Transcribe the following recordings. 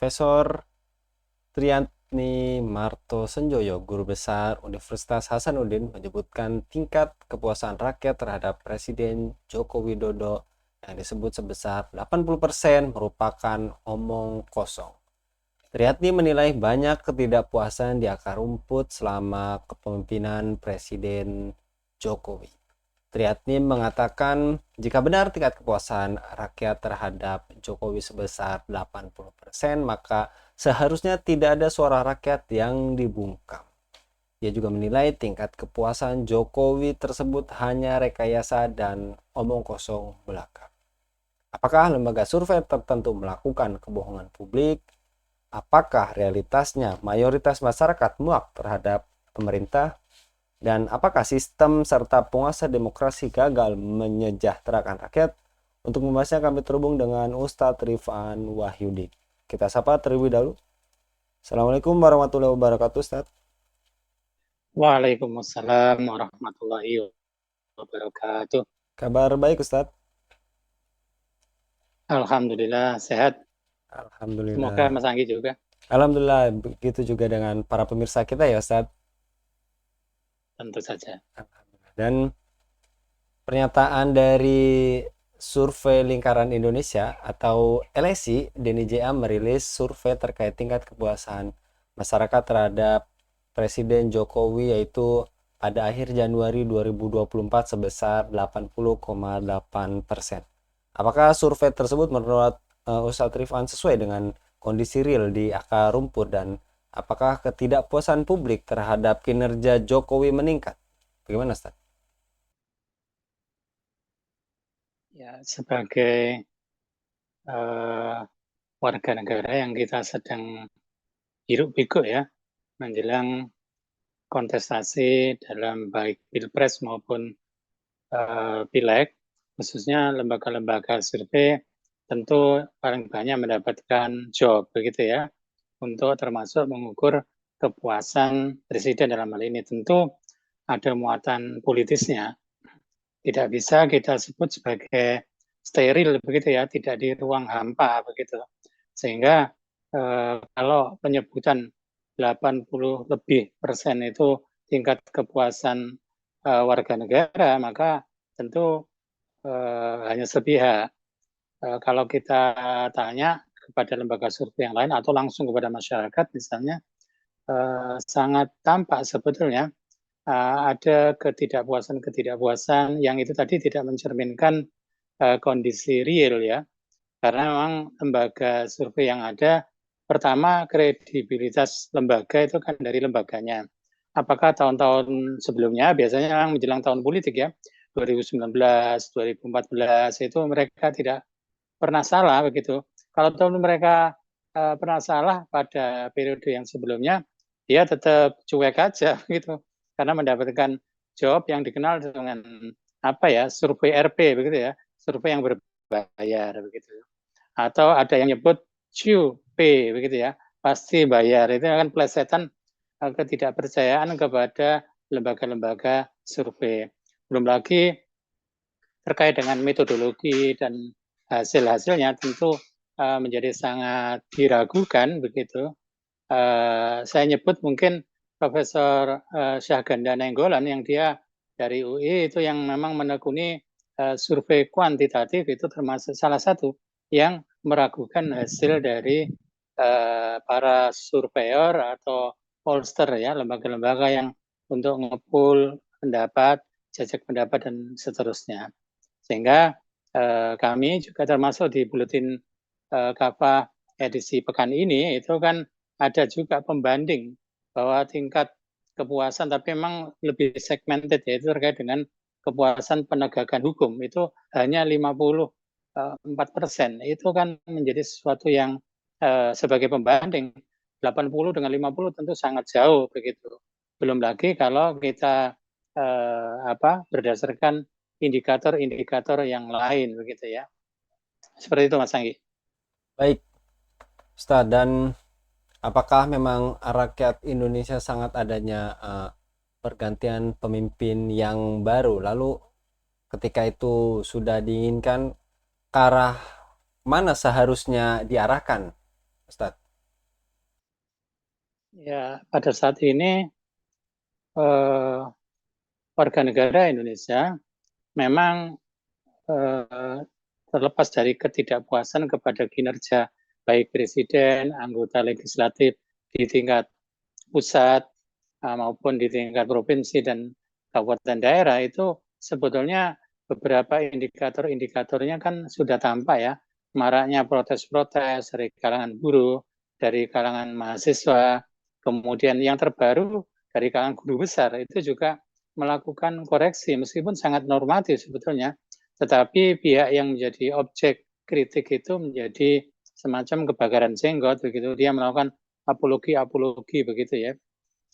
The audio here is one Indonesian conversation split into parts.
Profesor Triantni Marto Senjoyo, Guru Besar Universitas Hasanuddin, menyebutkan tingkat kepuasan rakyat terhadap Presiden Joko Widodo yang disebut sebesar 80% merupakan omong kosong. Triatni menilai banyak ketidakpuasan di akar rumput selama kepemimpinan Presiden Jokowi. Triatni mengatakan jika benar tingkat kepuasan rakyat terhadap Jokowi sebesar 80%, maka seharusnya tidak ada suara rakyat yang dibungkam. Ia juga menilai tingkat kepuasan Jokowi tersebut hanya rekayasa dan omong kosong belaka. Apakah lembaga survei tertentu melakukan kebohongan publik? Apakah realitasnya mayoritas masyarakat muak terhadap pemerintah? Dan apakah sistem serta penguasa demokrasi gagal menyejahterakan rakyat? Untuk membahasnya kami terhubung dengan Ustadz Rifan Wahyudi. Kita sapa terlebih dahulu. Assalamualaikum warahmatullahi wabarakatuh, Ustadz. Waalaikumsalam warahmatullahi wabarakatuh. Kabar baik, Ustadz? Alhamdulillah sehat. Semoga Alhamdulillah. Mas Anggi juga. Alhamdulillah, begitu juga dengan para pemirsa kita ya, Ustadz. Tentu saja. Dan pernyataan dari Survei Lingkaran Indonesia atau LSI, DNIJA merilis survei terkait tingkat kepuasan masyarakat terhadap Presiden Jokowi yaitu pada akhir Januari 2024 sebesar 80,8%. Apakah survei tersebut menurut Ustadz Rifan sesuai dengan kondisi real di akar rumput dan apakah ketidakpuasan publik terhadap kinerja Jokowi meningkat? Bagaimana, Ustadz? Ya, sebagai warga negara yang kita sedang hiruk-pikuk ya menjelang kontestasi dalam baik Pilpres maupun Pileg, khususnya lembaga-lembaga survei tentu paling banyak mendapatkan job begitu ya untuk termasuk mengukur kepuasan presiden dalam hal ini. Tentu ada muatan politisnya, tidak bisa kita sebut sebagai steril begitu ya, tidak di ruang hampa begitu. Sehingga kalau penyebutan 80 lebih persen itu tingkat kepuasan warga negara, maka tentu hanya sepihak. Kalau kita tanya kepada lembaga survei yang lain atau langsung kepada masyarakat misalnya, sangat tampak sebetulnya ada ketidakpuasan yang itu tadi tidak mencerminkan kondisi real ya. Karena memang lembaga survei yang ada, pertama kredibilitas lembaga itu kan dari lembaganya. Apakah tahun-tahun sebelumnya, biasanya memang menjelang tahun politik ya, 2019, 2014 itu mereka tidak pernah salah begitu. Kalau tahun mereka pernah salah pada periode yang sebelumnya, dia tetap cuek aja gitu, karena mendapatkan job yang dikenal dengan apa ya, survei RP begitu ya, survei yang berbayar begitu. Atau ada yang nyebut CUP begitu ya, pasti bayar. Itu kan plesetan ketidakpercayaan kepada lembaga-lembaga survei. Belum lagi terkait dengan metodologi dan hasil-hasilnya tentu menjadi sangat diragukan begitu. Saya nyebut mungkin Profesor Syahganda Nainggolan yang dia dari UI itu yang memang menekuni survei kuantitatif itu termasuk salah satu yang meragukan hasil dari para surveyor atau pollster ya, lembaga-lembaga yang untuk ngepool pendapat, jajak pendapat dan seterusnya. Sehingga kami juga termasuk di buletin Kapa edisi pekan ini itu kan ada juga pembanding bahwa tingkat kepuasan tapi memang lebih segmented yaitu terkait dengan kepuasan penegakan hukum itu hanya 54%. Itu kan menjadi sesuatu yang sebagai pembanding 80 dengan 50 tentu sangat jauh begitu. Belum lagi kalau kita berdasarkan indikator-indikator yang lain begitu ya. Seperti itu Mas Anggi. Baik, Ustadz, dan apakah memang rakyat Indonesia sangat adanya pergantian pemimpin yang baru? Lalu ketika itu sudah diinginkan, ke arah mana seharusnya diarahkan, Ustadz? Ya, pada saat ini eh, warga negara Indonesia memang terlepas dari ketidakpuasan kepada kinerja baik presiden, anggota legislatif di tingkat pusat maupun di tingkat provinsi dan kabupaten daerah itu sebetulnya beberapa indikator-indikatornya kan sudah tampak ya. Maraknya protes-protes dari kalangan buruh, dari kalangan mahasiswa, kemudian yang terbaru dari kalangan guru besar itu juga melakukan koreksi meskipun sangat normatif sebetulnya, tetapi pihak yang menjadi objek kritik itu menjadi semacam kebakaran jenggot begitu, dia melakukan apologi begitu ya,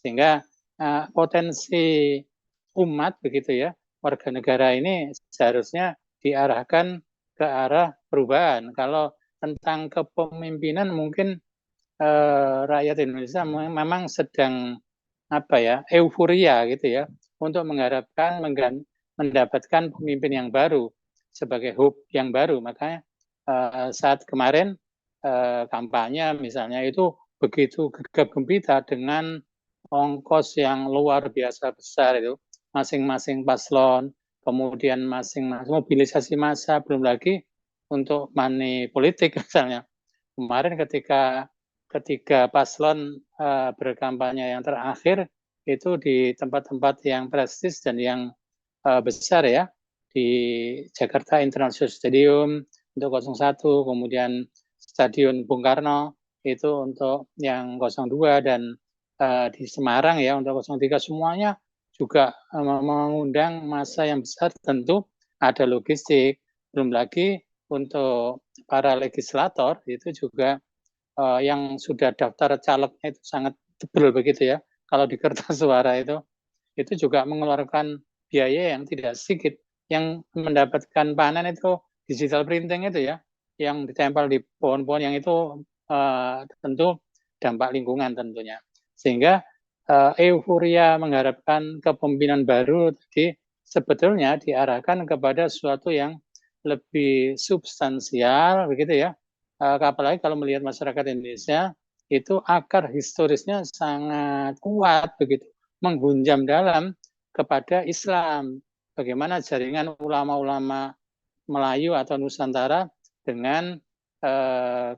sehingga potensi umat begitu ya, warga negara ini seharusnya diarahkan ke arah perubahan. Kalau tentang kepemimpinan mungkin rakyat Indonesia memang sedang apa ya, euforia gitu ya, untuk mengharapkan mendapatkan pemimpin yang baru sebagai hope yang baru. Makanya saat kemarin kampanye misalnya itu begitu gegap gempita dengan ongkos yang luar biasa besar itu, masing-masing paslon, kemudian masing-masing mobilisasi massa, belum lagi untuk money politik misalnya. Kemarin ketika ketiga paslon berkampanye yang terakhir itu di tempat-tempat yang prestis dan yang besar ya, di Jakarta International Stadium untuk 01, kemudian Stadion Bung Karno itu untuk yang 02, dan di Semarang ya untuk 03, semuanya juga mengundang massa yang besar, tentu ada logistik, belum lagi untuk para legislator itu juga yang sudah daftar calegnya itu sangat tebal begitu ya. Kalau di kertas suara itu juga mengeluarkan biaya yang tidak sedikit. Yang mendapatkan panen itu digital printing itu ya, yang ditempel di pohon-pohon yang itu tentu dampak lingkungan tentunya. Sehingga euforia mengharapkan kepemimpinan baru tadi sebetulnya diarahkan kepada sesuatu yang lebih substansial begitu ya. Apalagi kalau melihat masyarakat Indonesia itu akar historisnya sangat kuat begitu, menghunjam dalam kepada Islam. Bagaimana jaringan ulama-ulama Melayu atau Nusantara dengan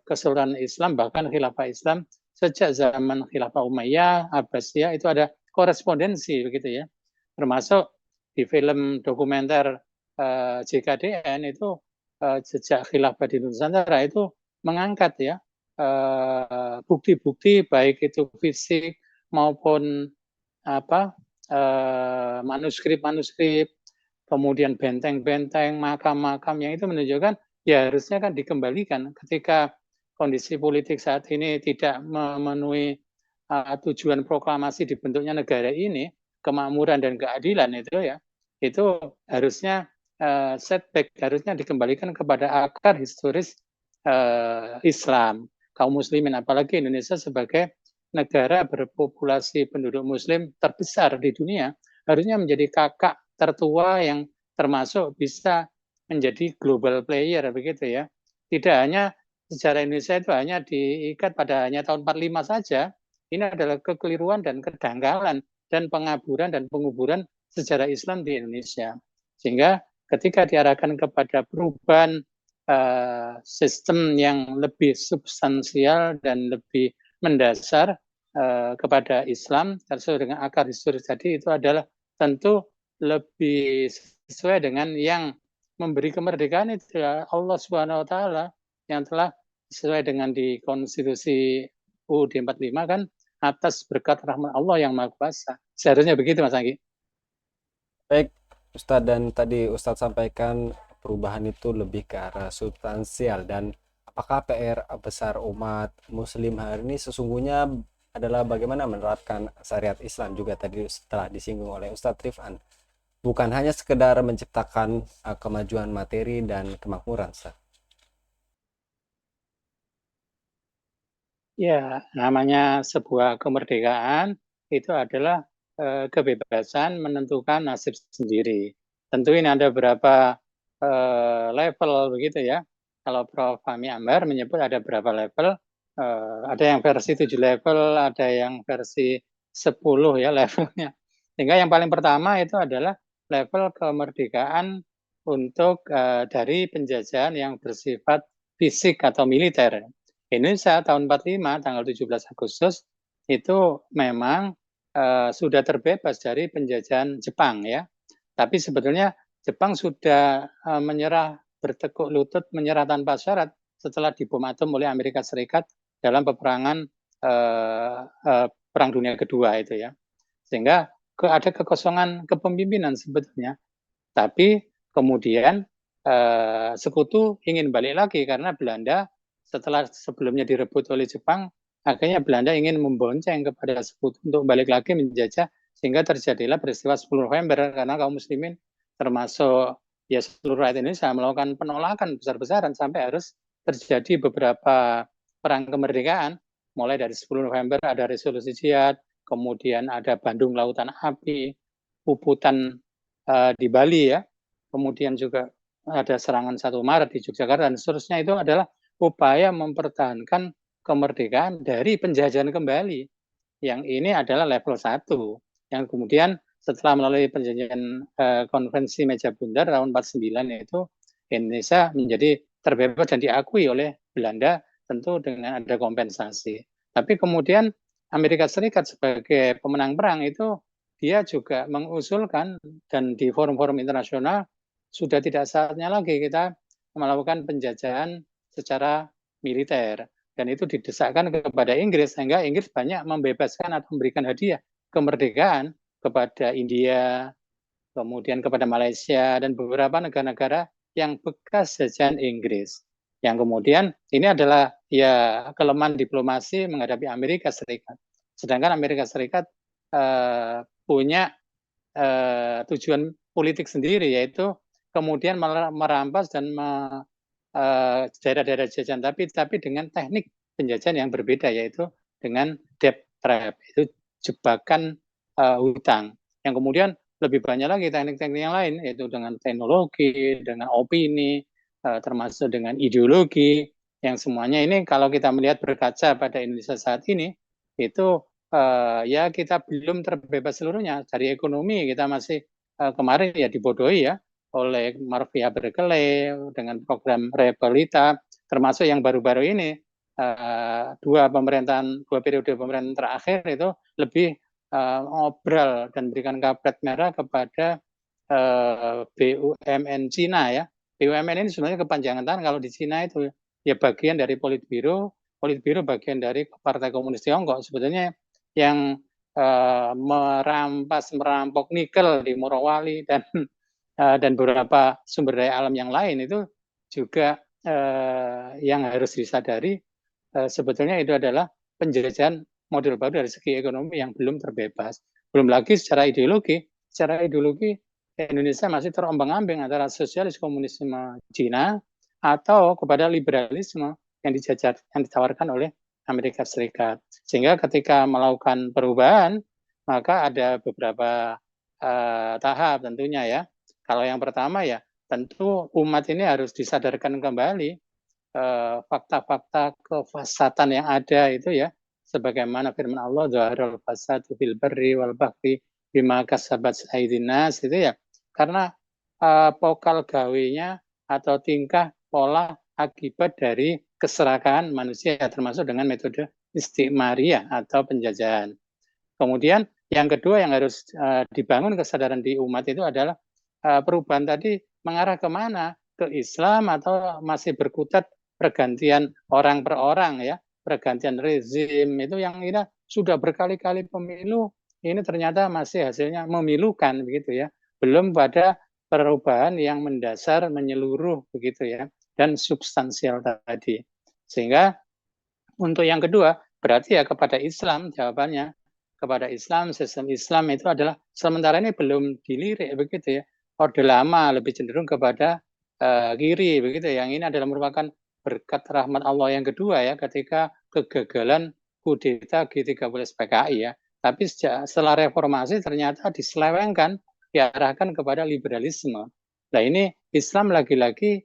keseluruhan Islam, bahkan khilafah Islam sejak zaman khilafah Umayyah, Abbasiyah itu ada korespondensi begitu ya. Termasuk di film dokumenter JKDN itu sejak khilafah di Nusantara itu mengangkat ya bukti-bukti baik itu fisik maupun apa manuskrip-manuskrip, kemudian benteng-benteng, makam-makam yang itu menunjukkan ya harusnya kan dikembalikan ketika kondisi politik saat ini tidak memenuhi tujuan proklamasi dibentuknya negara ini, kemakmuran dan keadilan itu ya, itu harusnya setback, harusnya dikembalikan kepada akar historis Islam, kaum muslimin, apalagi Indonesia sebagai negara berpopulasi penduduk muslim terbesar di dunia, harusnya menjadi kakak tertua yang termasuk bisa menjadi global player begitu ya. Tidak hanya sejarah Indonesia itu hanya diikat pada hanya tahun 45 saja. Ini adalah kekeliruan dan kedangkalan dan pengaburan dan penguburan sejarah Islam di Indonesia. Sehingga ketika diarahkan kepada perubahan sistem yang lebih substansial dan lebih mendasar kepada Islam sesuai dengan akar historis tadi, itu adalah tentu lebih sesuai dengan yang memberi kemerdekaan itu Allah Subhanahu wa taala, yang telah sesuai dengan di konstitusi UUD 45 kan, atas berkat rahmat Allah yang Maha Kuasa. Seharusnya begitu Mas Anggi. Baik, Ustadz, dan tadi Ustadz sampaikan perubahan itu lebih ke arah substansial, dan apakah PR besar umat muslim hari ini sesungguhnya adalah bagaimana menerapkan syariat Islam juga tadi setelah disinggung oleh Ustadz Rifan. Bukan hanya sekedar menciptakan kemajuan materi dan kemakmuran, Ustadz. Ya, namanya sebuah kemerdekaan itu adalah kebebasan menentukan nasib sendiri. Tentu ini ada beberapa level begitu ya. Kalau Prof. Fahmi Ambar menyebut ada beberapa level. ada yang versi 7 level, ada yang versi 10 ya levelnya. Sehingga yang paling pertama itu adalah level kemerdekaan untuk dari penjajahan yang bersifat fisik atau militer. Indonesia tahun 45 tanggal 17 Agustus itu memang sudah terbebas dari penjajahan Jepang ya. Tapi sebetulnya Jepang sudah menyerah, bertekuk lutut, menyerah tanpa syarat setelah dibom atom oleh Amerika Serikat dalam peperangan Perang Dunia Kedua itu ya. Sehingga ada kekosongan kepemimpinan sebetulnya. Tapi kemudian sekutu ingin balik lagi karena Belanda setelah sebelumnya direbut oleh Jepang, akhirnya Belanda ingin membonceng kepada sekutu untuk balik lagi menjajah, sehingga terjadilah peristiwa 10 November karena kaum muslimin termasuk ya seluruh rakyat Indonesia melakukan penolakan besar-besaran sampai harus terjadi beberapa perang kemerdekaan, mulai dari 10 November ada resolusi jihad, kemudian ada Bandung Lautan Api, Puputan di Bali ya, kemudian juga ada serangan 1 Maret di Yogyakarta dan seterusnya. Itu adalah upaya mempertahankan kemerdekaan dari penjajahan kembali. Yang ini adalah level 1. Yang kemudian setelah melalui perjanjian konvensi Meja Bundar tahun 49 itu Indonesia menjadi terbebas dan diakui oleh Belanda, tentu dengan ada kompensasi. Tapi kemudian Amerika Serikat sebagai pemenang perang itu dia juga mengusulkan dan di forum-forum internasional sudah tidak saatnya lagi kita melakukan penjajahan secara militer. Dan itu didesakkan kepada Inggris, sehingga Inggris banyak membebaskan atau memberikan hadiah kemerdekaan kepada India, kemudian kepada Malaysia, dan beberapa negara-negara yang bekas jajahan Inggris. Yang kemudian ini adalah ya kelemahan diplomasi menghadapi Amerika Serikat. Sedangkan Amerika Serikat punya tujuan politik sendiri, yaitu kemudian merampas dan daerah-daerah jajahan, tapi dengan teknik penjajahan yang berbeda, yaitu dengan debt trap, itu jebakan hutang. Yang kemudian lebih banyak lagi teknik-teknik yang lain, yaitu dengan teknologi, dengan opini, termasuk dengan ideologi, yang semuanya ini kalau kita melihat berkaca pada Indonesia saat ini, itu ya kita belum terbebas seluruhnya. Dari ekonomi kita masih kemarin ya dibodohi ya oleh Marvia Berkeley dengan program Repelita, termasuk yang baru-baru ini dua periode pemerintahan terakhir itu lebih ngobrol dan berikan karet merah kepada BUMN Cina ya. BUMN ini sebenarnya kepanjangan tangan kalau di Cina itu ya bagian dari Politbiro bagian dari Partai Komunis Tiongkok. Sebetulnya yang merampok nikel di Morowali dan beberapa sumber daya alam yang lain itu juga yang harus disadari sebetulnya itu adalah penjajahan model baru dari segi ekonomi yang belum terbebas. Belum lagi secara ideologi Indonesia masih terombang-ambing antara sosialis komunisme Cina atau kepada liberalisme yang ditawarkan oleh Amerika Serikat. Sehingga ketika melakukan perubahan, maka ada beberapa tahap tentunya ya. Kalau yang pertama ya, tentu umat ini harus disadarkan kembali fakta-fakta kefasatan yang ada itu ya, sebagaimana firman Allah, zaharul fasadu fil barri wal bahri bima kasabat aydin nas itu ya, karena pokal gawenya atau tingkah pola akibat dari keserakahan manusia termasuk dengan metode istiqmariyah atau penjajahan. Kemudian yang kedua yang harus dibangun kesadaran di umat itu adalah perubahan tadi mengarah kemana? Ke Islam atau masih berkutat pergantian orang per orang ya, pergantian rezim itu yang ini sudah berkali-kali pemilu, ini ternyata masih hasilnya memilukan begitu ya. Belum pada perubahan yang mendasar menyeluruh begitu ya dan substansial tadi. Sehingga untuk yang kedua berarti ya kepada Islam jawabannya. Kepada Islam, sistem Islam itu adalah sementara ini belum dilirik begitu ya. Orde lama lebih cenderung kepada kiri begitu. Yang ini adalah merupakan berkat rahmat Allah yang kedua ya ketika kegagalan kudeta G13 PKI ya. Tapi setelah reformasi ternyata diselewengkan, diarahkan kepada liberalisme. Nah ini Islam lagi-lagi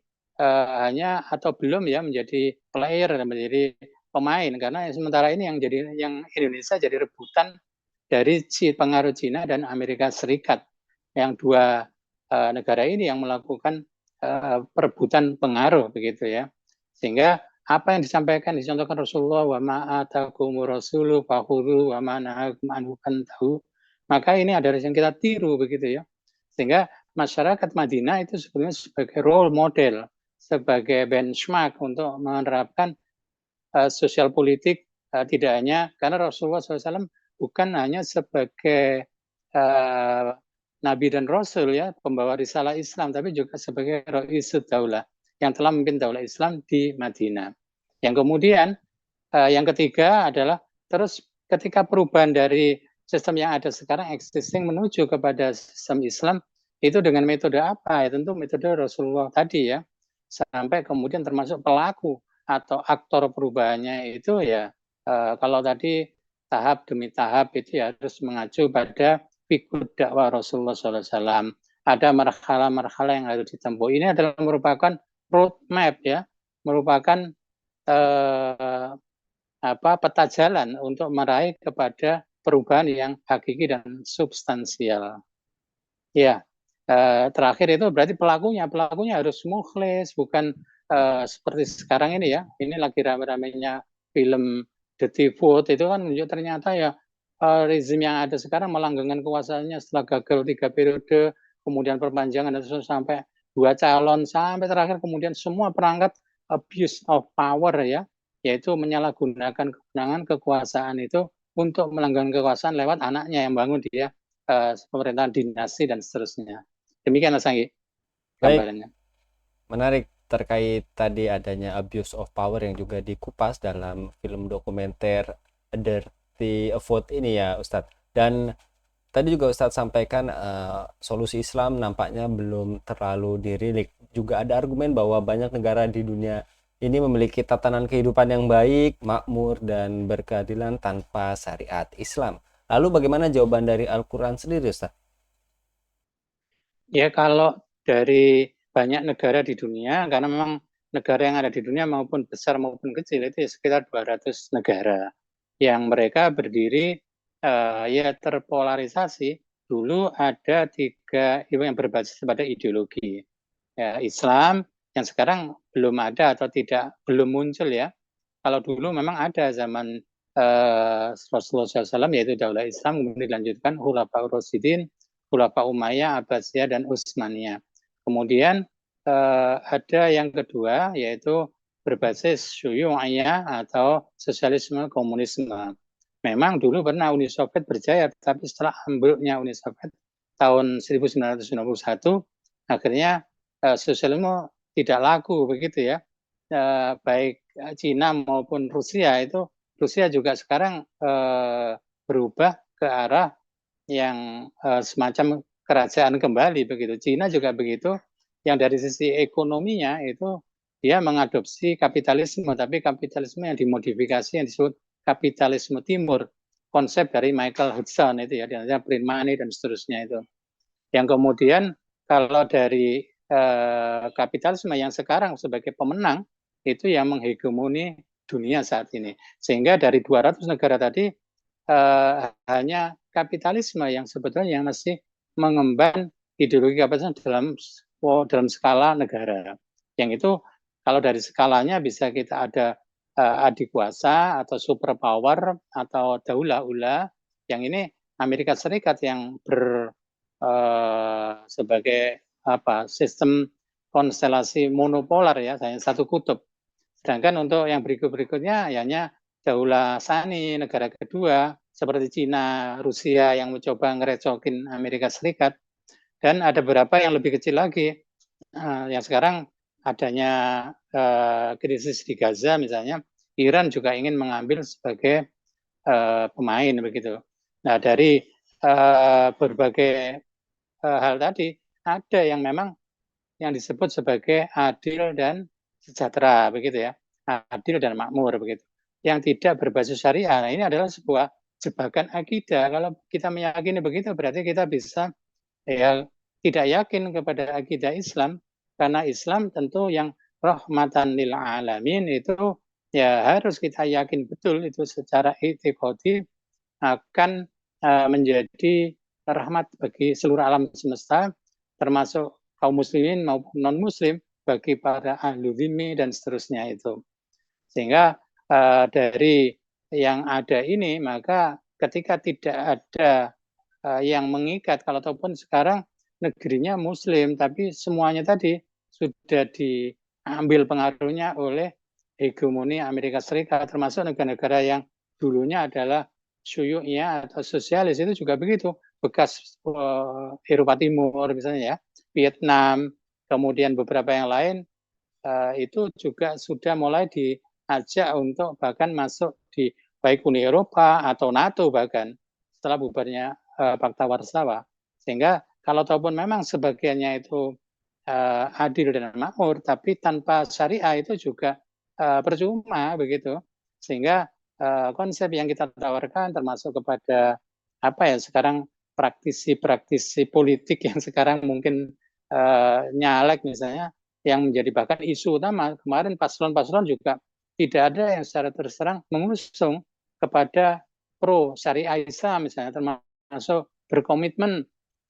hanya atau belum ya menjadi player, menjadi pemain, karena sementara ini yang Indonesia jadi rebutan dari pengaruh Cina dan Amerika Serikat, yang dua negara ini yang melakukan perebutan pengaruh begitu ya. Sehingga apa yang dicontohkan Rasulullah, wa ma'atakumur rasulu fakhudhu wa ma'nahakum anhu fantahu, maka ini adalah yang kita tiru begitu ya. Sehingga masyarakat Madinah itu sebenarnya sebagai role model, sebagai benchmark untuk menerapkan sosial politik, tidak hanya karena Rasulullah SAW bukan hanya sebagai Nabi dan Rasul ya, pembawa risalah Islam, tapi juga sebagai Raisud Daulah yang telah memimpin Daulah Islam di Madinah. Yang kemudian yang ketiga adalah terus ketika perubahan dari sistem yang ada sekarang existing menuju kepada sistem Islam itu dengan metode apa? Ya tentu metode Rasulullah tadi ya. Sampai kemudian termasuk pelaku atau aktor perubahannya itu ya kalau tadi tahap demi tahap itu ya harus mengacu pada figur dakwah Rasulullah SAW. Ada marhalah-marhalah yang harus ditempuh. Ini adalah merupakan roadmap ya, merupakan peta jalan untuk meraih kepada perubahan yang hakiki dan substansial. Ya, terakhir itu berarti pelakunya harus mukhlis, bukan seperti sekarang ini ya. Ini lagi rame-ramenya film The Devote itu kan menunjuk ternyata ya rezim yang ada sekarang melanggengkan kekuasaannya setelah gagal 3 periode, kemudian perpanjangan dan sampai 2 calon, sampai terakhir kemudian semua perangkat abuse of power ya, yaitu menyalahgunakan kewenangan kekuasaan itu untuk melanggengkan kekuasaan lewat anaknya yang bangun dia pemerintahan dinasti dan seterusnya. Demikian Mas Anggi Baik, gambarannya. menarik terkait tadi adanya abuse of power yang juga dikupas dalam film dokumenter Dirty Vote ini ya Ustadz. Dan tadi juga Ustadz sampaikan solusi Islam nampaknya belum terlalu dirilik. Juga ada argumen bahwa banyak negara di dunia ini memiliki tatanan kehidupan yang baik, makmur, dan berkeadilan tanpa syariat Islam. Lalu bagaimana jawaban dari Al-Quran sendiri Ustadz? Ya kalau dari banyak negara di dunia, karena memang negara yang ada di dunia maupun besar maupun kecil itu ya sekitar 200 negara yang mereka berdiri ya terpolarisasi. Dulu ada 3 yang berbasis pada ideologi ya, Islam yang sekarang belum ada atau belum muncul ya. Kalau dulu memang ada zaman Rasulullah SAW yaitu Daulah Islam, kemudian dilanjutkan Khulafaur Rasyidin, Khulafa Umayyah, Abbasiyah, dan Utsmaniyah. Kemudian ada yang kedua yaitu berbasis Syuyu'iyah atau sosialisme komunisme. Memang dulu pernah Uni Soviet berjaya, tapi setelah ambruknya Uni Soviet tahun 1991, akhirnya sosialisme tidak laku begitu ya. Baik Cina maupun Rusia itu, Rusia juga sekarang berubah ke arah yang semacam kerajaan kembali begitu. Cina juga begitu, yang dari sisi ekonominya itu dia mengadopsi kapitalisme, tapi kapitalisme yang dimodifikasi yang disebut kapitalisme timur, konsep dari Michael Hudson itu ya, diantara print money dan seterusnya itu. Yang kemudian kalau dari kapitalisme yang sekarang sebagai pemenang itu yang menghegemoni dunia saat ini. Sehingga dari 200 negara tadi hanya kapitalisme yang sebetulnya yang masih mengemban ideologi kapitalisme dalam skala negara. Yang itu kalau dari skalanya bisa kita ada adikuasa atau superpower atau daulah ula. Yang ini Amerika Serikat yang sebagai sistem konstelasi monopolar ya, satu kutub. Sedangkan untuk yang berikutnya hanya Daulah Sani, negara kedua seperti Cina, Rusia yang mencoba ngerecokin Amerika Serikat, dan ada beberapa yang lebih kecil lagi yang sekarang adanya krisis di Gaza misalnya, Iran juga ingin mengambil sebagai pemain begitu. Nah dari berbagai hal tadi ada yang memang yang disebut sebagai adil dan sejahtera begitu ya, adil dan makmur begitu, yang tidak berbasis syariah. Nah, ini adalah sebuah jebakan akidah. Kalau kita meyakini begitu berarti kita bisa ya tidak yakin kepada akidah Islam, karena Islam tentu yang rahmatan lil alamin itu ya harus kita yakin betul itu secara i'tiqadi akan menjadi rahmat bagi seluruh alam semesta, termasuk kaum muslimin maupun non-muslim, bagi para ahlu dhimmi dan seterusnya itu. Sehingga dari yang ada ini, maka ketika tidak ada yang mengikat, kalau ataupun sekarang negerinya muslim, tapi semuanya tadi sudah diambil pengaruhnya oleh hegemoni Amerika Serikat, termasuk negara-negara yang dulunya adalah syuyuknya atau sosialis itu juga begitu, bekas Eropa Timur misalnya ya, Vietnam, kemudian beberapa yang lain itu juga sudah mulai diajak untuk bahkan masuk di baik Uni Eropa atau NATO bahkan setelah bubarnya Fakta Warsawa. Sehingga kalau ataupun memang sebagiannya itu adil dan makmur, tapi tanpa syariah itu juga percuma begitu. Sehingga konsep yang kita tawarkan termasuk kepada apa ya sekarang praktisi-praktisi politik yang sekarang mungkin nyalek misalnya yang menjadi bahkan isu utama kemarin paslon-paslon juga tidak ada yang secara terus terang mengusung kepada pro syariah Islam misalnya termasuk berkomitmen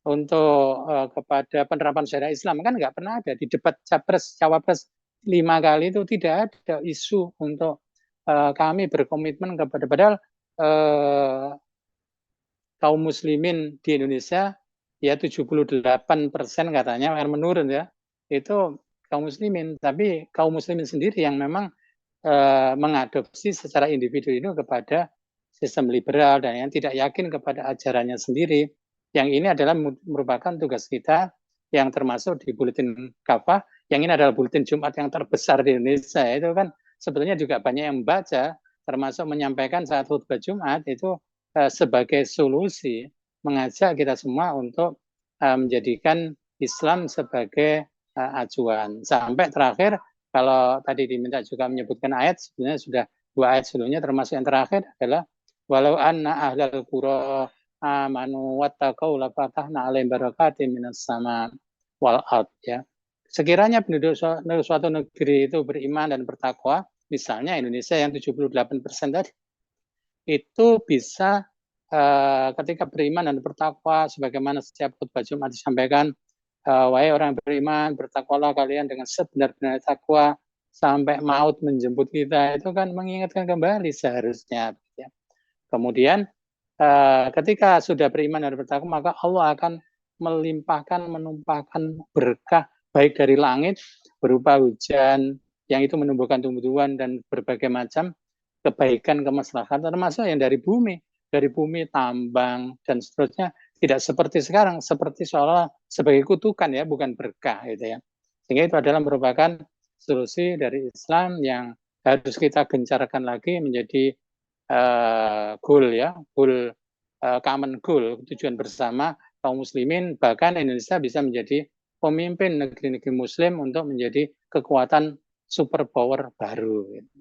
untuk kepada penerapan syariah Islam kan nggak pernah ada di debat capres cawapres 5 kali itu tidak ada isu untuk kami berkomitmen kepada padahal kaum muslimin di Indonesia ya 78% katanya akan menurun ya itu kaum muslimin tapi kaum muslimin sendiri yang memang mengadopsi secara individu itu kepada sistem liberal dan yang tidak yakin kepada ajarannya sendiri yang ini adalah merupakan tugas kita yang termasuk di Buletin Kafah yang ini adalah Buletin Jumat yang terbesar di Indonesia itu kan sebetulnya juga banyak yang membaca termasuk menyampaikan saat khutbah Jumat itu sebagai solusi mengajak kita semua untuk menjadikan Islam sebagai acuan. Sampai terakhir, kalau tadi diminta juga menyebutkan ayat, sebenarnya sudah 2 ayat sebelumnya, termasuk yang terakhir adalah walau anna ahlal qura amanu wattaqau lafatahna alaihim barakatim minas sama wal ard ya. Sekiranya penduduk suatu negeri itu beriman dan bertakwa, misalnya Indonesia yang 78% tadi, itu bisa ketika beriman dan bertakwa sebagaimana setiap khutbah Jumat disampaikan wahai orang beriman bertakwalah kalian dengan sebenar-benar takwa sampai maut menjemput kita itu kan mengingatkan kembali seharusnya ya. Kemudian ketika sudah beriman dan bertakwa maka Allah akan melimpahkan menumpahkan berkah baik dari langit berupa hujan yang itu menumbuhkan tumbuhan dan berbagai macam kebaikan kemaslahatan termasuk yang dari bumi tambang dan seterusnya tidak seperti sekarang seperti seolah sebagai kutukan ya bukan berkah gitu ya sehingga itu adalah merupakan solusi dari Islam yang harus kita gencarkan lagi menjadi goal ya goal common goal tujuan bersama kaum muslimin bahkan Indonesia bisa menjadi pemimpin negeri-negeri muslim untuk menjadi kekuatan superpower baru gitu.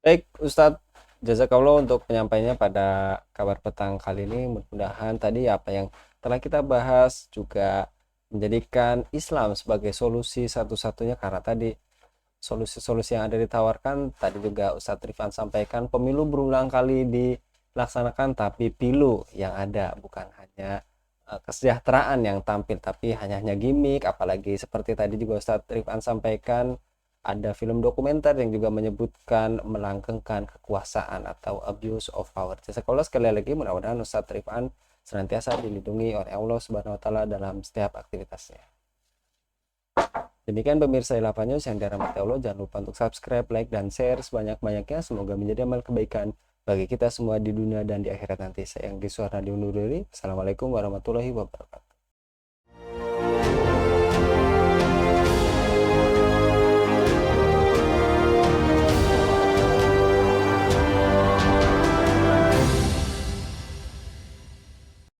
Baik, Ustadz, jazakallah untuk penyampaiannya pada kabar petang kali ini. Mudah-mudahan tadi apa yang telah kita bahas juga menjadikan Islam sebagai solusi satu-satunya karena tadi solusi-solusi yang ada ditawarkan tadi juga Ustadz Rifan sampaikan pemilu berulang kali dilaksanakan tapi pilu yang ada bukan hanya kesejahteraan yang tampil tapi hanya gimmick apalagi seperti tadi juga Ustadz Rifan sampaikan ada film dokumenter yang juga menyebutkan melanggengkan kekuasaan atau abuse of power. Jazakallah sekali lagi mudah-mudahan Ustadz Rifan senantiasa dilindungi oleh Allah Subhanahu wa taala dalam setiap aktivitasnya. Demikian pemirsa Ilafah News yang dirahmati Allah, jangan lupa untuk subscribe, like, dan share sebanyak-banyaknya. Semoga menjadi amal kebaikan bagi kita semua di dunia dan di akhirat nanti. Saya Anggi Suharna undur diri. Assalamualaikum warahmatullahi wabarakatuh.